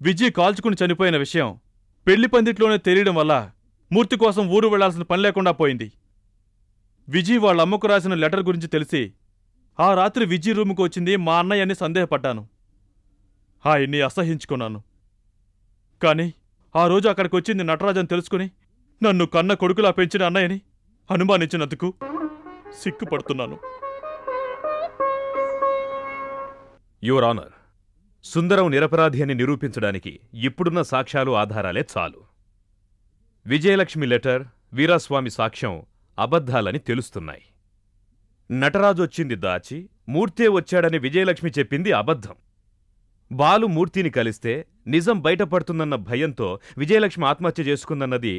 విజయ్ కాల్చుకుని చనిపోయిన విషయం పెళ్లి పందిట్లోనే తెలియడం వల్ల మూర్తి కోసం ఊరు వెళ్లాల్సిన పని లేకుండా పోయింది. విజయ్ వాళ్ళ అమ్మకు రాసిన లెటర్ గురించి తెలిసి ఆ రాత్రి విజయ్ రూముకు వచ్చింది మా అన్నయ్య అని సందేహపడ్డాను. ఆయన్ని అసహించుకున్నాను. కాని ఆ రోజు అక్కడికి వచ్చింది నటరాజన్ తెలుసుకుని నన్ను కన్న కొడుకులా పెంచిన అన్నయ్యని అనుమానించినందుకు సిగ్గుపడుతున్నాను. యువర్ ఆనర్, సుందరం నిరపరాధి అని నిరూపించడానికి ఇప్పుడున్న సాక్ష్యాలు ఆధారాలే చాలు. విజయలక్ష్మి లెటర్, వీరాస్వామి సాక్ష్యం అబద్ధాలని తెలుస్తున్నాయి. నటరాజు వచ్చింది దాచి మూర్తే వచ్చాడని విజయలక్ష్మి చెప్పింది అబద్ధం. బాలు మూర్తిని కలిస్తే నిజం బయటపడుతుందన్న భయంతో విజయలక్ష్మి ఆత్మహత్య చేసుకుందన్నది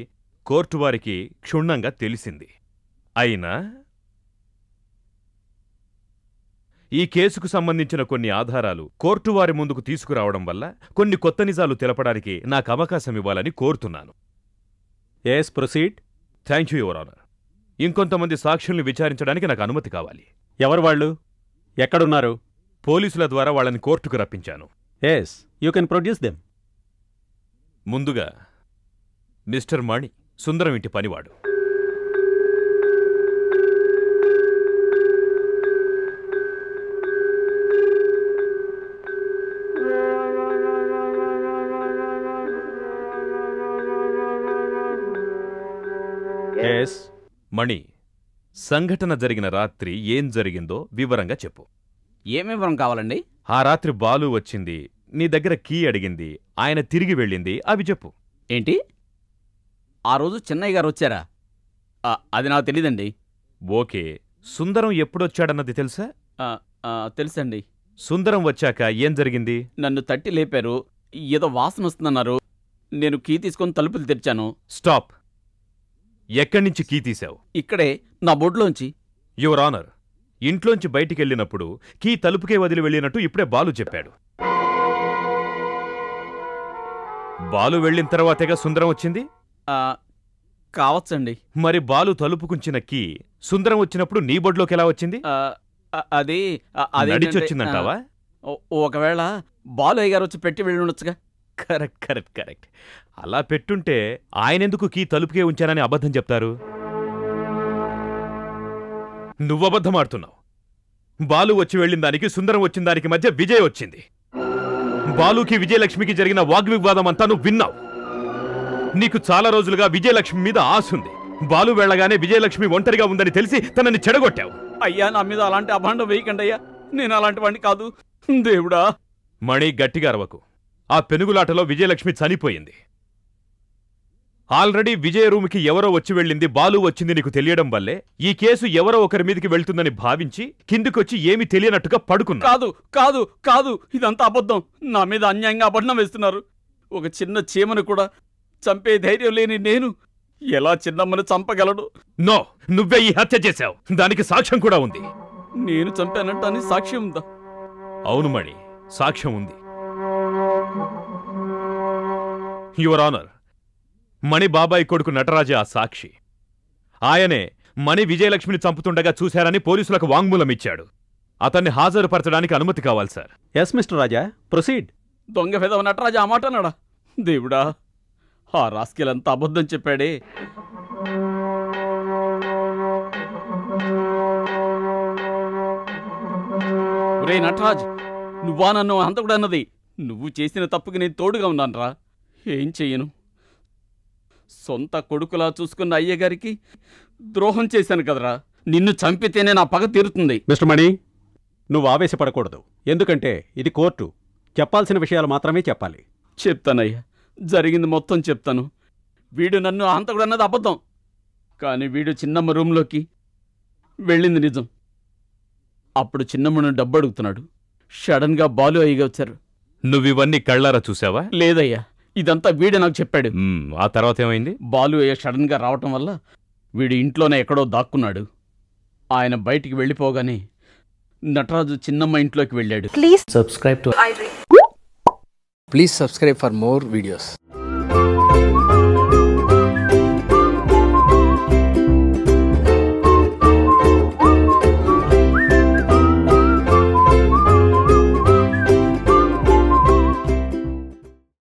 కోర్టువారికి క్షుణ్ణంగా తెలిసింది. అయినా ఈ కేసుకు సంబంధించిన కొన్ని ఆధారాలు కోర్టువారి ముందుకు తీసుకురావడం వల్ల కొన్ని కొత్త నిజాలు తెలపడానికి నాకు అవకాశం ఇవ్వాలని కోరుతున్నాను. Yes, proceed. Thank you your honour. ఇంకొంతమంది సాక్షుల్ని విచారించడానికి నాకు అనుమతి కావాలి. ఎవరు వాళ్ళు? ఎక్కడున్నారు? పోలీసుల ద్వారా వాళ్ళని కోర్టుకు రప్పించాను. Yes, you can produce them. ముందుగా మిస్టర్ మణి, సుందరం ఇంటి పనివాడు. మణి, సంఘటన జరిగిన రాత్రి ఏం జరిగిందో వివరంగా చెప్పు. ఏం వివరం కావాలండి? ఆ రాత్రి బాలు వచ్చింది, నీ దగ్గర కీ అడిగింది, ఆయన తిరిగి వెళ్ళింది, అవి చెప్పు. ఏంటి? ఆ రోజు చిన్నయ్య గారు వచ్చారా? అది నాకు తెలీదండి. ఓకే, సుందరం ఎప్పుడొచ్చాడన్నది తెలుసా? తెలుసండి. సుందరం వచ్చాక ఏం జరిగింది? నన్ను తట్టి లేపారు. ఏదో వాసన వస్తుందన్నారు. నేను కీ తీసుకొని తలుపులు తెరిచాను. స్టాప్. ఎక్కడ్నించి కీ తీశావు? ఇక్కడే, నా బొడ్లోంచి. యువర్ ఆనర్, ఇంట్లోంచి బయటికెళ్ళినప్పుడు కీ తలుపుకే వదిలి వెళ్ళినట్టు ఇప్పుడే బాలు చెప్పాడు. బాలు వెళ్ళిన తర్వాతేగా సుందరం వచ్చింది? కావచ్చండి. మరి బాలు తలుపుకుంచిన కీ సుందరం వచ్చినప్పుడు నీ బొడ్లోకి ఎలా వచ్చింది? అది నడిచొచ్చిందంటావా? ఒకవేళ బాలు అయ్య గారు వచ్చి పెట్టి వెళ్ళి ఉండొచ్చుగా. Correct correct correct. అలా పెట్టుంటే ఆయనెందుకు కీ తలుపుకే ఉంచానని అబద్ధం చెప్తారు? నువ్వబద్ధమాడుతున్నావు. బాలు వచ్చి వెళ్ళిన దానికి సుందరం వచ్చిన దానికి మధ్య విజయ్ వచ్చింది. బాలుకి విజయలక్ష్మికి జరిగిన వాగ్వివాదం అంతా నువ్వు విన్నావు. నీకు చాలా రోజులుగా విజయలక్ష్మి మీద ఆశుంది. బాలు వెళ్లగానే విజయలక్ష్మి ఒంటరిగా ఉందని తెలిసి తనని చెడగొట్టావు. అయ్యా, నా మీద అలాంటి అభాండం వేయకండి అయ్యా. నేను అలాంటి వాడిని కాదు. దేవుడా. మణి, గట్టిగా అరవకు. ఆ పెనుగులాటలో విజయలక్ష్మి చనిపోయింది. ఆల్రెడీ విజయ రూమ్కి ఎవరో వచ్చి వెళ్ళింది, బాలు వచ్చింది నీకు తెలియడం వల్లే ఈ కేసు ఎవరో ఒకరి మీదకి వెళ్తుందని భావించి కిందికొచ్చి ఏమీ తెలియనట్టుగా పడుకున్నా. కాదు కాదు కాదు, ఇదంతా అబద్ధం. నా మీద అన్యాయంగా అబద్ధం వేస్తున్నారు. ఒక చిన్న చీమను కూడా చంపే ధైర్యం లేని నేను ఎలా చిన్నమ్మను చంపగలడు? నో, నువ్వే ఈ హత్య చేశావు. దానికి సాక్ష్యం కూడా ఉంది. నేను చంపానంటానికి సాక్ష్యం ఉందా? అవును మణి, సాక్ష్యం ఉంది. యువర్ ఆనర్, మణి బాబాయ్ కొడుకు నటరాజే ఆ సాక్షి. ఆయనే మణి విజయలక్ష్మిని చంపుతుండగా చూశారని పోలీసులకు వాంగ్మూలం ఇచ్చాడు. అతన్ని హాజరుపరచడానికి అనుమతి కావాలి సార్. ఎస్ మిస్టర్ రాజా, ప్రొసీడ్. దొంగ విధవ నటరాజా ఆ మాట అన్నాడా? దేవుడా, ఆ రాస్కెలంతా అబద్ధం చెప్పాడే. ఒరే నటరాజ్, నువ్వా నన్ను హంతకుడు అన్నది? నువ్వు చేసిన తప్పుకి నేను తోడుగా ఉన్నానురా. ఏం చెయ్యను? సొంత కొడుకులా చూసుకున్న అయ్యగారికి ద్రోహం చేశాను కదరా. నిన్ను చంపితేనే నా పగ తీరుతుంది. మిస్టర్ మణి, నువ్వు ఆవేశపడకూడదు. ఎందుకంటే ఇది కోర్టు. చెప్పాల్సిన విషయాలు మాత్రమే చెప్పాలి. చెప్తానయ్యా, జరిగింది మొత్తం చెప్తాను. వీడు నన్ను హంతకుడు అన్నది అబద్ధం. కానీ వీడు చిన్నమ్మ రూంలోకి వెళ్ళింది నిజం. అప్పుడు చిన్నమ్మను డబ్బు అడుగుతున్నాడు. సడన్గా బాలు అయ్యగా వచ్చారు. నువ్వివన్నీ కళ్ళారా చూసావా? లేదయ్యా, ఇదంతా వీడే నాకు చెప్పాడు. ఆ తర్వాత ఏమైంది? బాలు అయ్య సడన్గా రావటం వల్ల వీడు ఇంట్లోనే ఎక్కడో దాక్కున్నాడు. ఆయన బయటికి వెళ్ళిపోగానే నటరాజు చిన్నమ్మ ఇంట్లోకి వెళ్ళాడు. Please subscribe for more videos.